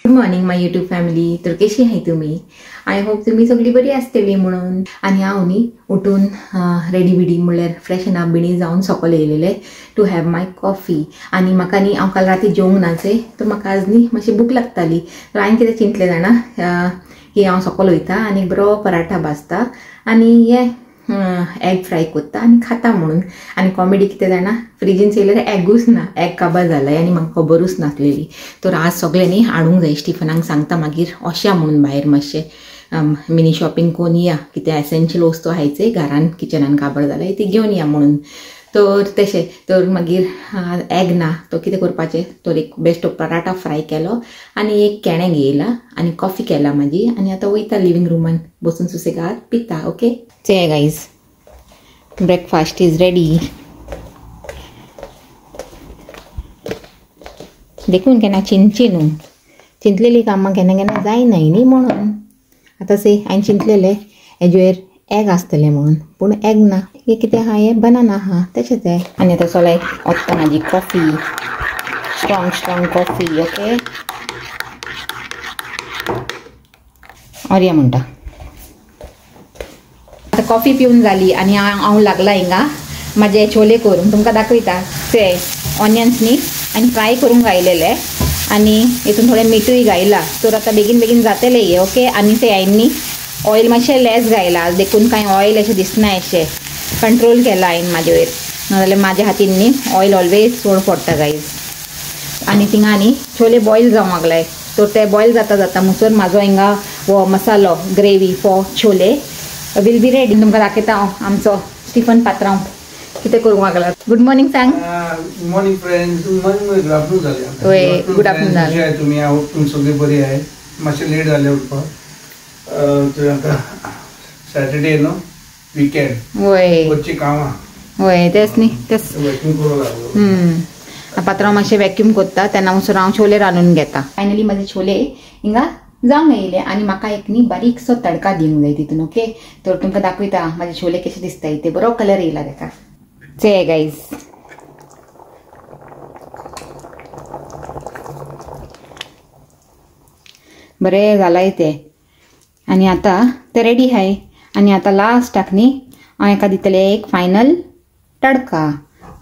Good morning my YouTube family. तर कशी आहे तुम्ही? आय होप तुम्ही सगळी बरी आसतली म्हणून. आणि हांव न्ही उठून रेडी बिडी म्हणल्यार फ्रेशन अप बिणी जावन सकयल येयलेले टू हॅव माय कॉफी. आणि म्हाका न्ही हांव काल राती जेवंक नाचे, तर म्हाका आज न्ही मातशी भूक लागताली. तर हांवें कितें चिंतलें जाणा की हांव सकयल वयता आनी बरो पराठा भाजता आनी हे एग फ्राय करता आनी खाता म्हणून. आनी कॉमेडी कितें जाणा, फ्रिजीन चयल्यार एगूच ना, एग काबार जालाय आनी म्हाका खबरूच नासलेली. तर आज सगळें न्ही हाडूंक जाय. स्टिफनाक सांगता मागीर वचया म्हणून भायर मातशें मिनी शॉपिंग करून या, कितें एसेन्शियल वस्तू आहायचे घरान किचनान काबार जाल्यार ती घेवन या म्हणून. तर तशें तर मागीर एग ना तो कितें करपाचें, तर एक बेश्टो पराठा फ्राय केलो आनी एक केणें घेयला आनी कॉफी केला म्हाजी. आनी आतां वयता लिव्हिंग रूमान बसून सुसेगाद पिता. ओके चे गायज, ब्रेकफास्ट इज रेडी. देखून केन्ना चिंतची न्हू, चिंतलेली कामां केन्ना केन्ना जायनाय न्ही म्हणून. आतां से हांवें चिंतलेलें हेजेर एग आसतलें म्हणून, पूण एग ना. हे कितें आहा, हे बनाना आहा तशेंच आहे. आनी आतां चलाय वता म्हाजी कॉफी, स्ट्रॉंग कॉफी. ओके ऑर्या म्हणटा. आतां कॉफी पिवन जाली आनी हांव लागला हिंगा म्हाजे छोले करून. तुमकां दाखयता ते ऑनियन्स न्ही आनी फ्राय करूंक घायलेले आनी हितून थोडें मीठूय घायला. तर आतां बेगीन जातलें हे. ओके आनी ते हांवें न्ही ऑयल मातशें लेस घायला, देखून कांय ऑयल अशें दिसना. अशें कंट्रोल केला हांवें म्हाजे वयर, नाजाल्यार म्हाज्या हातीन न्ही ऑयल ऑलवेज चड पडटा गायज. आनी थिंगा न्ही छोले बॉयल जावंक लागलाय. तर ते बॉयल जाता मुसर म्हाजो हिंगा हो मसालो gravy for chole will be ready. तुमकां दाखयता हांव आमचो स्टिफन पात्रांव कितें करूंक लागला. गुड मॉर्निंग सांग. Good morning friends. Good afternoon जालें. होय गुड आफ्टरनून जालें. तुमी हांव तुमी सगळीं बरी आहे. मातशें लेट जालें उठपाक. तर आतां सॅटर्डे न्हू विकेंड. होय वच्ची कामां. होय तेच न्ही तेच. वॅक्यूम करूंक लागलो. पात्रांव मातशें वॅक्यूम करता तेन्ना मुसर हांव छोले रांदून घेता. फायनली म्हाजे छोले हिंगा जावंक येयले आनी म्हाका एक न्ही बारीकसो तडका दिवंक जाय तितून. ओके तर तुमकां दाखयता म्हाजे छोले कशे दिसताय ते. बरो कलर येयला तेका. चे गायज बरें जालाय ते. आनी आतां ते रेडी आहाय. आनी आतां लास्टाक न्ही हांव एका दितलें एक फायनल तडका.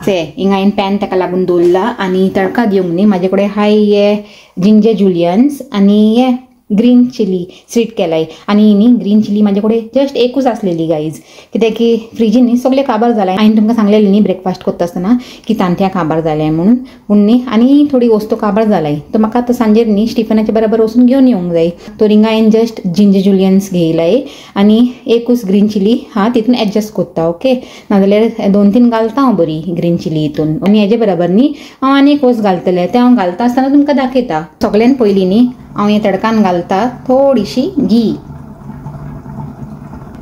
चे हिंगा हांवें पॅन ताका लागून दवरला आनी तडका दिवंक न्ही म्हाजे कडेन हाय हे जिंजर जुलियन्स आनी हे ग्रीन चिली स्वीट केलाय. आनी न्ही ग्रीन चिली म्हाजे कडेन जस्ट एकूच आसलेली गायज, कित्याक की फ्रिजीन न्ही सगळें काबार जालां. हांवें तुमकां सांगलेलें न्ही ब्रेकफास्ट करता आसतना की तांत्या काबार जालें म्हणून, पूण न्ही आनी थोडी वस्तू काबार जालाय. तर म्हाका आतां सांजेर न्ही स्टिफनाच्या बरोबर वचून घेवन येवंक जाय. तर हिंगा हांवें जस्ट जिंजर जुलियन्स घेयलाय आनी एकूच ग्रीन चिली तितून एडजस्ट करता. ओके नाजाल्यार 2-3 घालता हांव बरी ग्रीन चिली हितून. आनी हेजे बरोबर न्ही हांव आनी एक वस्त घालतलें, तें हांव घालता आसतना तुमकां दाखयता. सगळ्यान पयलीं न्ही हांव हे तडकान घालता थोडीशी घी.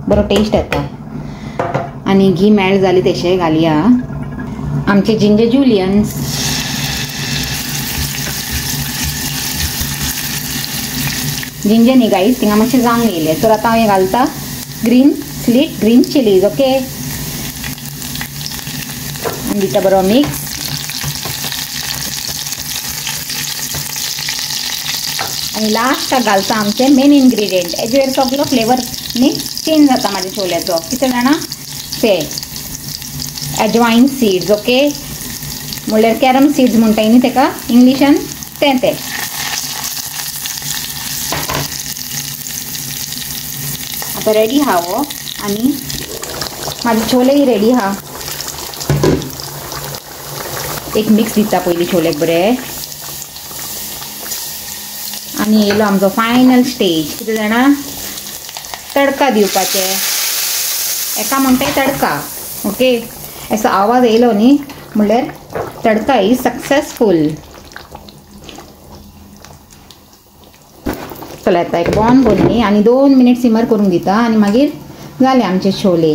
बरो टेस्ट येता. आनी घी मेल्ट जाली तशें घालया आमचे जिंजर जुलियन्स. जिंजर न्ही गायज थिंगा मातशें जावंक येयलें. तर आतां हांव हें घालता ग्रीन चिलीज. ओके आनी दिता बरो मिक्स. आनी लास्टाक घालता आमचें मेन इन्ग्रेडियंट. हेजे वयर सगळो फ्लेवर न्ही चेंज जाता म्हाज्या छोल्याचो. कितें जाणा ते एजवायन सीड्स. ओके म्हणल्यार कॅरम सीड्स म्हणटाय न्ही तेका इंग्लिशान, ते आतां रेडी आहा हो. आनी म्हाजे छोलेय रेडी आहा. एक मिक्स दिता पयलीं छोलेक बरें. आनी येयलो आमचो फायनल स्टेज. कितें जाणा तडका दिवपाचें, एका म्हणटाय तडका. ओके असो आवाज येयलो न्ही म्हणल्यार तडका इज सक्सेसफूल. चला येता एक बॉन करून न्ही आनी 2 मिनिट सिमर करूंक दिता आनी मागीर जाले आमचे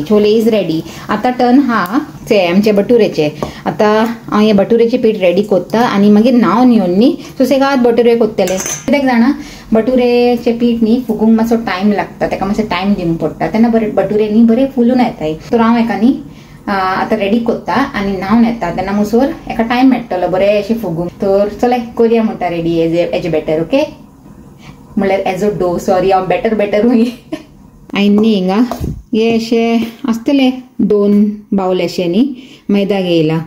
छोले इज रेडी. आतां टर्न हा ते आमचे बटुरेचे. आतां हांव हे बटुरेचे पीठ रेडी करता आनी मागीर नाव न्ही न्ही सुसेगाद बटुरे करतले. कित्याक जाणा बटुरेचे पीठ न्ही फुगूंक मातसो टायम लागता, ताका मातसो टायम दिवंक पडटा, तेन्ना बटुरे न्ही बरे फुलून येताय. तर हांव एका न्ही आतां रेडी करता आनी न्हावन येता तेन्ना मुसोर एका टायम मेळटलो बरें अशें फुगूंक. तर चला करुया म्हणटा रेडी हेजे बेटर. ओके म्हळ्यार एज अ डो. सॉरी हांव बेटर हुई. आयनी हिंगा हे अशे आसतले 2 बाउल अशे न्ही मैदा घेयला,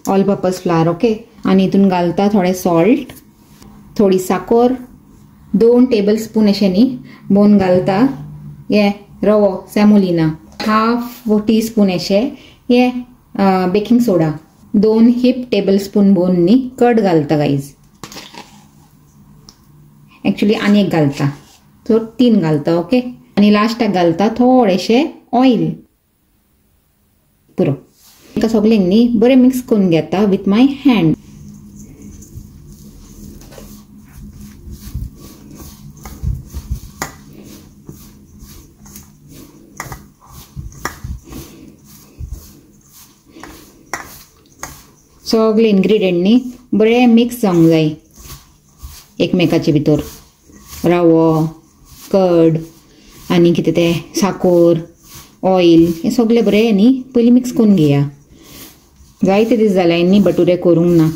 ऑल पर्पज फ्लावर. ओके. आनी हितून घालता थोडे सॉल्ट, थोडी साखर, 2 टेबल स्पून अशे न्ही बोन घालता हे रवो सॅमोलिना, 1/2 टीस्पून अशे हे baking soda, 2 heap tablespoon बोन न्ही कट घालता गाईज. एक्चुअली आनी एक घालता, सो 3 घालता. ओके. आनी लास्टाक घालता थोडेशे ऑयल पुरो. एका सगळ्यांक न्ही बरें मिक्स करून घेता विथ माय हँड. सगळे इन्ग्रेडियंट न्ही बरे मिक्स जावंक जाय एकमेकाचे भितर. रवो, कर्ड आनी कितें ते साखर, ऑयल हे सगळे बरे न्ही पयलीं मिक्स करून घेया. जायते दीस जाले न्ही बटुरे करूंक ना,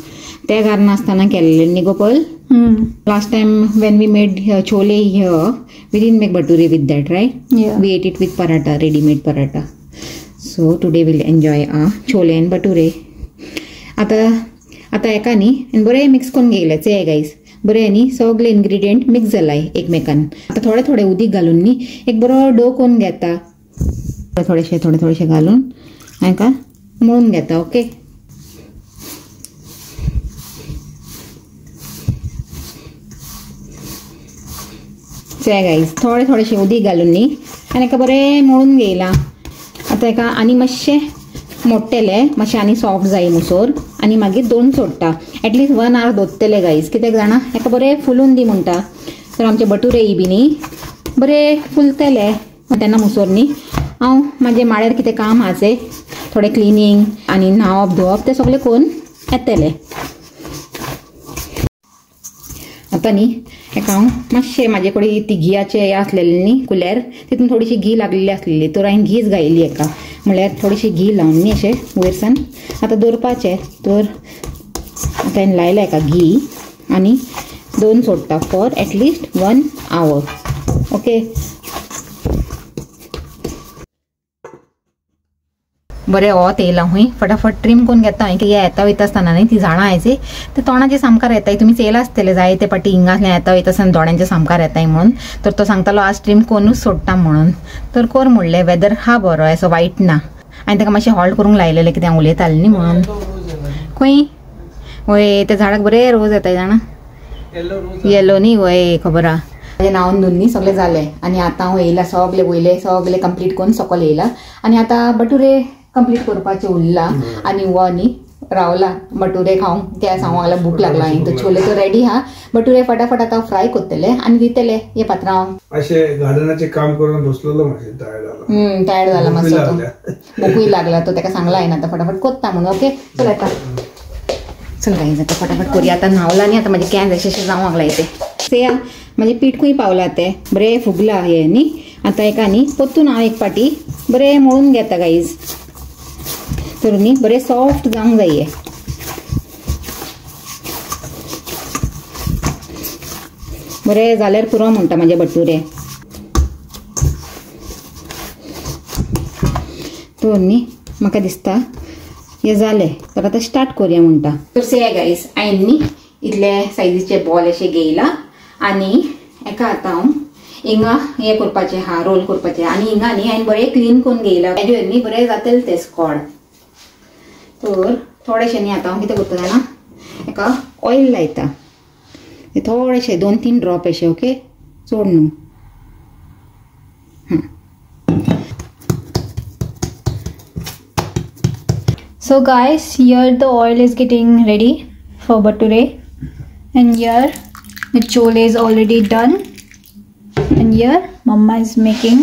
त्या कारणान आसतना केल्ले न्ही गो पल. Last time when we made chole here we didn't make bhature with that, riot? We at it with paratha, readymade paratha. So today we'll enjoy chole and bhature. आता एका न्ही बरें मिक्स करून घेयले चे गायज. बरें न्ही सगळे इन्ग्रेडियंट मिक्स जालाय एकमेकान. आता थोडे उदीक घालून न्ही एक बरो डो करून घेता, थोडेशे घालून हाका मळून घेता. ओके. चे गायज थोडेशे उदीक घालून न्ही आनी एका बरें मळून घेयला. आता एका आनी मातशे मोडटले, मातशें आनी सॉफ्ट जाय मुसोर आनी मागीर 2 सोडटा. एटलीस्ट 1 hour दवरतले गायज. कित्याक जाणा एका बरें फुलून दी म्हणटा, तर आमचे बटुरे बी न्ही बरें फुलतले. तेन्ना मुसोर न्ही हांव म्हाजे माळ्यार कितें काम आहा थोडे क्लिनींग आनी न्हावप धुवप ते सगळे करून येतले. आता न्ही एका हांव मातशें म्हाजे कडेन ती घियाचे हे आसलेले न्ही कुलेर, तितून थोडीशी घी लागलेली आसलेली, तर हांवें घीच घायली एका. म्हळ्यार थोडीशी घी लावन न्ही अशें वयरसान आतां दवरपाचें. तर आतां हांवें लायला एका घी आनी 2 सोडटा फॉर एटलीस्ट 1 hour. ओके. बरें वत येयला हुंय फटाफट ट्रीम करून घेता हांवें. कित्याक येता वयता आसतना न्ही ती झाडां आयचे ते तोंडाचे सामकार येताय. तुमी चेला आसतले जायते पाटी हिंगा आसले येता वयता आसतना दोळ्यांचे सामकार येताय म्हणून. तर तो सांगतालो आज ट्रीम करूनच सोडटा म्हणून. तर कर म्हणलें. वेदर हा बरो असो वायट ना. हांवें ताका मातशें हॉल्ट करूंक लायलेलें कित्याक हांव उलयतालें न्ही म्हणून. खंय वय त्या झाडाक बरे रोज येताय जाणा, येलो न्ही वय खबर आहा. म्हजें नांवन धरून न्ही सगळें जालें आनी आतां हांव येयला सगळे वयले सगळे कंप्लीट करून सकयल येयला आनी आतां बटुरे कंप्लीट करपाचें उरला आनी वो न्ही रावला बटुरे खावंक. ते सांगूंक लागला भूक लागला हांवें. तो छोले तो रेडी हा. बटुरे फटाफट आतां फ्राय करतले आनी दितले हे पात्रांव. अशें गार्डनाचें काम करून बसलेलो मातशें टायर्ड जाला मातसो. भूकूय लागला. तो ताका सांगला हांवें आतां फटाफट करता म्हणून. ओके चल येता. चल गाईज आतां फटाफट करूया. आतां न्हावला न्ही आतां म्हाजे कॅन्स अशें जावंक लागला इथे. सेया म्हाजें पीठकूय पावला तें बरें फुगला हे न्ही. आतां एका न्ही परतून हांव एक पाटी बरें मळून घेता गाईज. तर न्ही बरें सॉफ्ट जावंक जाय हे. बरें जाल्यार पुरो म्हणटा म्हाजे बटुरे. तर न्ही म्हाका दिसता हे जाले. तर आतां स्टार्ट करूया म्हणटा. तर से गाईज हांवें न्ही इतले सायजीचे बॉल अशे घेयला आनी एका आतां हांव हिंगा हे करपाचें हा रोल करपाचें आनी हिंगा न्ही हांवें बरें क्लीन करून घेयला. हेजेर न्ही बरें जातले ते स्कॉड. तर थोडेशे न्ही आतां हांव कितें करता जाणा एका ऑयल लायता. थोडेशे 2-3 ड्रॉप अशे. ओके चड न्हू. So guys, here the oil is getting ready for bhature and here the chole is already done and here mama is making,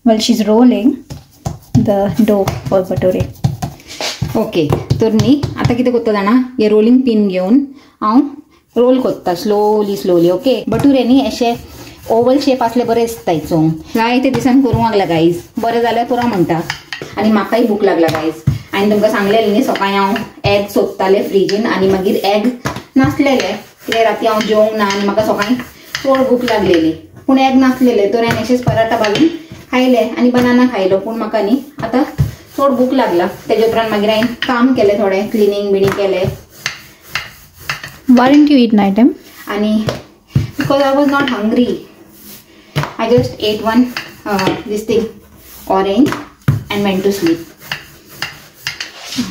well she's rolling the dough for bhature. Okay तर न्ही आतां कितें करता जाणा हे rolling pin घेवन हांव role करता slowly. Okay bhature न्ही अशे ओवल शेप आसले बरें दिसताय चोवंक. जायते दिसान करूंक लागला गाईज. बरें जाल्यार पुरो म्हणटा आनी म्हाकाय भूक लागला गाईज. हांवें तुमकां सांगलेलें न्ही सकाळीं हांव एग सोदतालें फ्रिजीन आनी मागीर एग नासलेले कित्याक राती हांव जेवंक ना आनी म्हाका सकाळीं चड भूक लागलेली पूण एक नासलेले तर हांवें अशेंच पराठा घालून खायले आनी बनाना खायलो पूण म्हाका न्ही आतां चड भूक लागला तेजे उपरांत मागीर हांवें काम केलें थोडें क्लिनींग बिनींग केलें. Why didn't you eat night time? आणि because I was not hungry I just ate one this thing orange and went to sleep.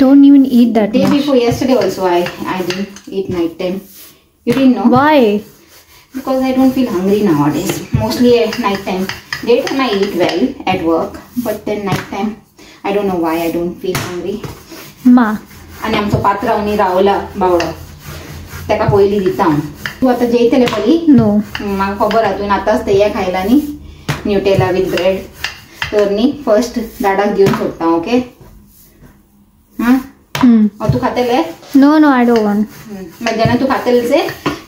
Don't even eat that Day much. before yesterday also I didn't eat night time. You didn't know? Why? Because I don't feel hungry nowadays. Mostly at night time. Daytime I eat well at work, but then night time I don't know why I don't feel hungry. Ma. आणि आमचो पात्रांनी रावला बावडो ताका पयली दिता हांव. तूं आतां जेयतलें पयली? No. म्हाका खबर आहा तुवें आतांच तें हें खायला न्ही न्यूटेला विथ ब्रेड तर न्ही फर्स्ट दाडाक दिवन सोडटा ओके. हां तू खातेले? No, I don't want. मागीर जेन्ना तूं खातेलेचे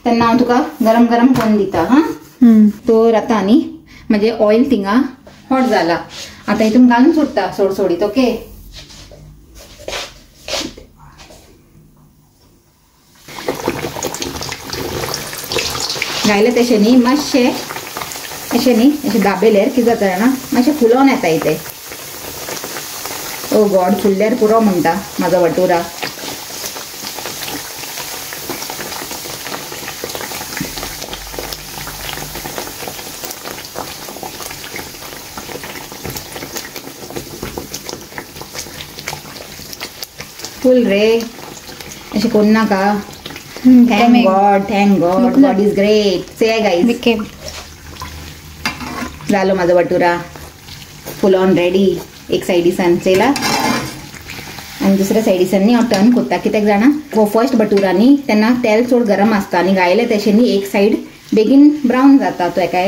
तेन्ना हांव तुका गरम गरम करून दिता. हां तर आतां न्ही म्हणजे ऑयल थिंगा हॉट जाला आतां हितून घालून सोडटा सोडीत ओके. घायले तशें न्ही मातशें अशें न्ही अशें दाबयल्यार कितें जाता जाणा मातशें फुलोवन येता इथे. ओ गॉड फुल्ल्यार पुरो म्हणटा म्हाजो भटुरा. फुल रे अशें करूं नाका. Thank God God is great. से गाईज Became. जालो म्हाजो भटुरा फुल ऑन रेडी. एक सायडीसान चेला आनी दुसऱ्या सायडीसान न्ही हांव टर्न कोत्ता कित्याक जाणा फर्स्ट भटुरा न्ही तेन्ना तेल चड गरम आसता आनी गायले तशें न्ही एक सायड बेगीन ब्रावन जाता तो एका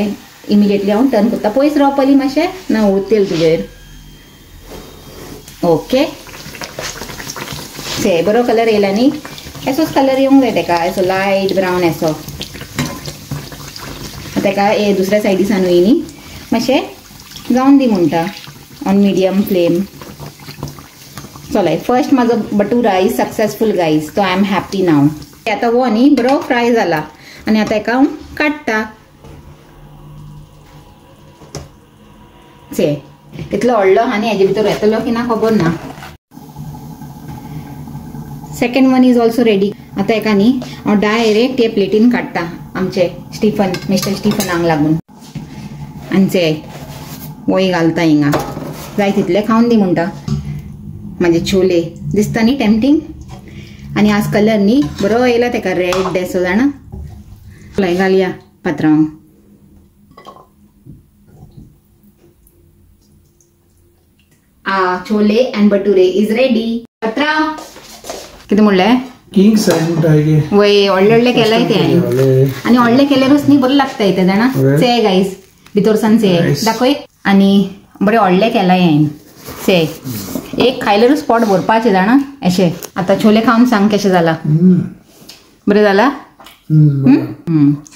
इमिडिएटली हांव टर्न कोत्ता. पयस राव पयलीं मातशें ना उरतेल तुजेर ओके. से बरो कलर येयला न्ही एसोच कलर येवंक जाय तेका एसो लायट ब्रावन एसो. तेका हे दुसऱ्या सायडीसानूय न्ही मातशें जावन दी म्हणटा ऑन मिडियम फ्लेम. चलो फर्स्ट म्हाजो भटुरा इज सक्सेसफूल गायज तो आय एम हॅप्पी नाव. आतां वो न्ही बरो फ्राय जाला आनी आतां हेका हांव काडटा. से इतलो व्हडलो आनी हेजे भितर येतलो की ना खबर ना. Second one is also ready. आतां हेका न्ही हांव डायरेक्ट हे प्लेटीन काडटा आमचे स्टीफन मिस्टर स्टीफनाक लागून आनी से वय घालता हिंगा जाय तितले खावन दी म्हणटा. म्हाजे छोले दिसता न्ही टेम्पटींग आनी आज कलर न्ही बरो येयला तेका रेड एसो जाणा. हें घालया पात्रांव. Chole and bhature is ready. पात्रांव कितें म्हणलें किंग सायज म्हणटा वय व्हडले केलाय ते आनी व्हडले केल्यारूच न्ही बरें लागता ते जाणा. से गायज भितरसान से दाखय आनी बरें व्हडले केलाय हांवें. से एक खायल्यारूच पोट भरपाचें जाणा अशें. आतां छोले खावन सांग कशें जाला बरें जाला.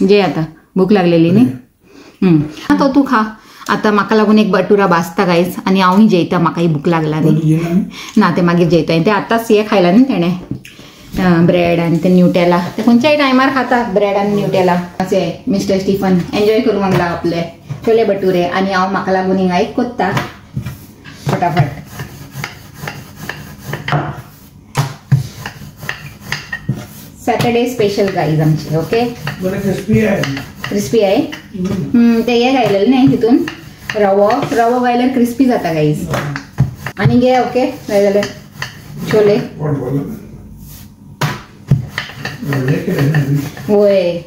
जे आतां भूक लागलेली न्ही तो तूं खा. आतां म्हाका लागून एक भटुरा भाजता गायज आनी हांवूय जेयता म्हाकाय भूक लागला न्ही. ना ते मागीर जेयता ते आतांच हे खायला न्ही तेणें ब्रेड आनी ते न्यूटेला ते खंयच्याय टायमार खाता ब्रेड आनी न्यूटेला. अशें मिस्टर स्टीफन एन्जॉय करूंक लागला आपले छोले भटुरे आनी हांव म्हाका लागून हिंगा एक कोत्ता फटाफट. सॅटर्डे स्पेशल गाईज आमचे ओके. क्रिस्पी आहे ते हे घायलेलें न्ही तितून रवो घायल्यार क्रिस्पी जाता गाईज. आनी घे ओके जाय जाल्यार छोले. वय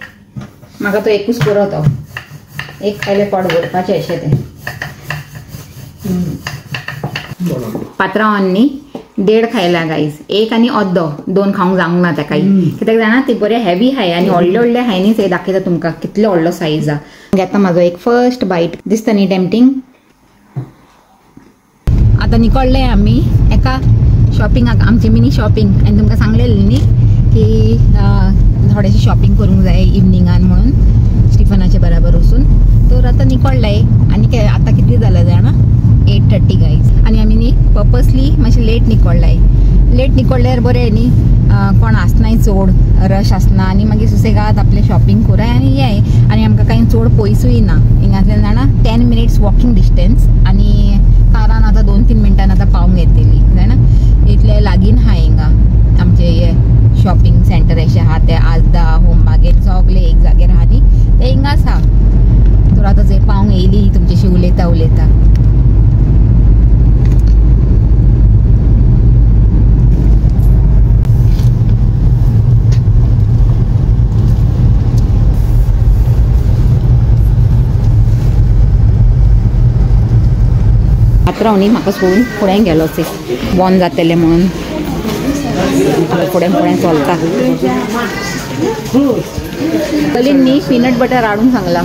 म्हाका तो एकूच पुरो तो एक खायल्यार पोट भरपाचें अशें तें. पात्रांवान न्ही 1.5 खायला गाईज. एक आनी अर्दो 2 खावंक जावंक ना ताकाय कित्याक जाणा ते बरे हेवी हाय आनी व्हडले हाय न्ही ते दाखयता तुमकां कितलो व्हडलो सायज आहा. आतां म्हाजो एक फर्स्ट बायट दिसता न्ही टेम्पटींग. आतां निकळ्ळे आमी एका शॉपिंगाक आमची मिनी शॉपिंग आनी तुमकां सांगलेलें न्ही की थोडेशें शॉपिंग करूंक जाय इवनिंगान म्हणून स्टिफनाचे बराबर वचून. तर आतां निकळ्ळे आनी आतां कितले जालां जाणा 8:30 गाईज आनी आमी न्ही पर्पसली मातशें लेट निकळ्ळाय. लेट निकळ्ळ्यार बरें न्ही कोण आसनाय चड रश आसना आनी मागीर सुसेगाद आपले शॉपिंग कराय आनी येय आनी आमकां कांय चड पयसूय ना हिंगांतल्यान जाणा 10 मिनिट्स वॉकिंग डिस्टन्स आनी कारान आतां 2-3 मिनटान आतां पावंक येतली जाणा इतले लागीन आहा हिंगा आमचे हे शॉपिंग सेंटर अशें आहा ते आजदा होम मार्केट सगळे एक जाग्यार आहा न्ही ते हिंगाच आहा तर आतां जंय पावंक येयली तुमच्याशी उलयता उलयता पात्रांनी म्हाका सोडून फुडें गेलो सी बंद जातलें म्हणून फुडें फुडें चलता पयलीं न्ही पीनट बटर हाडूंक सांगला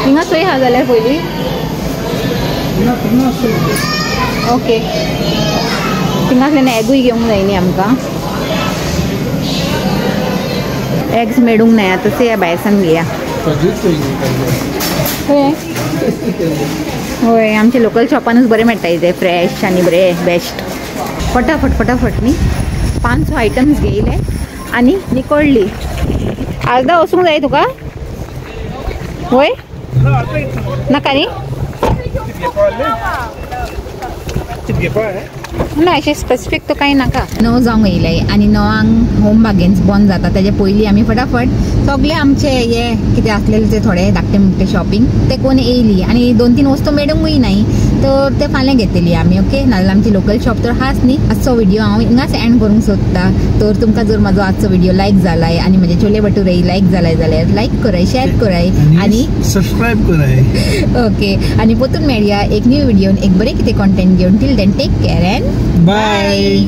हिंगा सोय आहा जाल्यार पयलीं ओके थिंगांतल्यान एगूय घेवंक जाय न्ही आमकां एग्स मेळूंक नाय आतां ते भायसान घेया होय आमच्या लोकल शॉपानूच बरें मेळटा ते फ्रेश आनी बरें बेस्ट फटाफट फटाफट न्ही 500 आयटम्स घेयले आनी निकोळ्ळी अर्दा वचूंक जाय तुका होय नाका न्ही ना अशें स्पेसिफीक तो कांय नाका 9 जावंक येयले आनी 9 होम बार्गेन्स बंद जाता तेजे पयलीं आमी फटाफट सगळे आमचे हे कितें आसलेले ते थोडे धाकटे मुकटे शॉपिंग ते कोण येयली आनी 2-3 वस्तू मेळूंकूय नाय तर ते फाल्यां घेतली आमी ओके नाजाल्यार आमची लोकल शॉप तर हाच न्ही आजचो व्हिडिओ हांव हिंगाच एंड करूंक सोदता तर तुमकां जर म्हाजो आजचो व्हिडिओ लायक जालाय आनी म्हजे छोले भटुरे लायक जालाय जाल्यार लायक कराय शेअर कराय आनी सबस्क्राईब कराय ओके आनी परतून मेळया एक न्यू व्हिडिओन एक बरें कितें कॉन्टेंट घेवन till then take care and bye